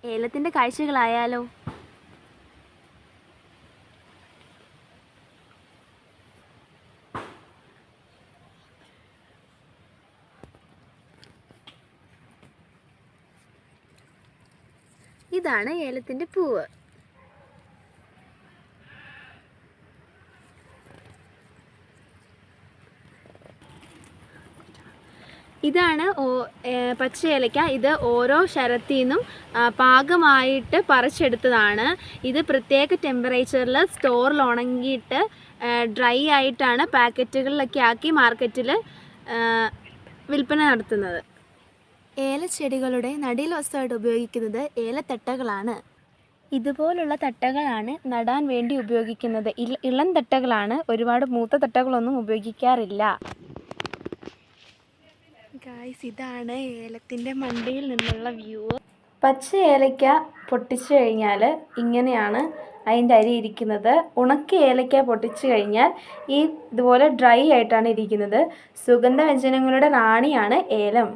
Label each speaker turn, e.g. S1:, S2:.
S1: ഏലത്തിൻ്റെ കാഴ്ചകളായാലോ? ഇതാണ് ഏലത്തിൻ്റെ പൂവ്. ഇതാണ് പച്ച ഏലക്ക. ഇത് ഓരോ ശരത്തിൽ നിന്നും പാകമായിട്ട് പറിച്ചെടുത്തതാണ്. ഇത് പ്രത്യേക ടെമ്പറേച്ചറിൽ സ്റ്റോറിൽ ഉണങ്ങിയിട്ട് ഡ്രൈ ആയിട്ടാണ് പാക്കറ്റുകളിലൊക്കെ ആക്കി മാർക്കറ്റിൽ വിൽപ്പന നടത്തുന്നത്. ഏലച്ചെടികളുടെ നടീൽവസ്തുവായിട്ട് ഉപയോഗിക്കുന്നത് ഏലത്തട്ടകളാണ്. ഇതുപോലുള്ള തട്ടകളാണ് നടാൻ വേണ്ടി ഉപയോഗിക്കുന്നത്. ഇളം തട്ടകളാണ്, ഒരുപാട് മൂത്ത തട്ടകളൊന്നും ഉപയോഗിക്കാറില്ല. ഗായ്സ്, ഇതാണ് ഏലത്തിൻ്റെ മണ്ടയിൽ നിന്നുള്ള വ്യൂ. പച്ച ഏലക്ക പൊട്ടിച്ചു കഴിഞ്ഞാൽ ഇങ്ങനെയാണ് അതിൻ്റെ അരി ഇരിക്കുന്നത്. ഉണക്ക ഏലക്ക പൊട്ടിച്ചു കഴിഞ്ഞാൽ ഇതുപോലെ ഡ്രൈ ആയിട്ടാണ് ഇരിക്കുന്നത്. സുഗന്ധവ്യഞ്ജനങ്ങളുടെ റാണിയാണ് ഏലം.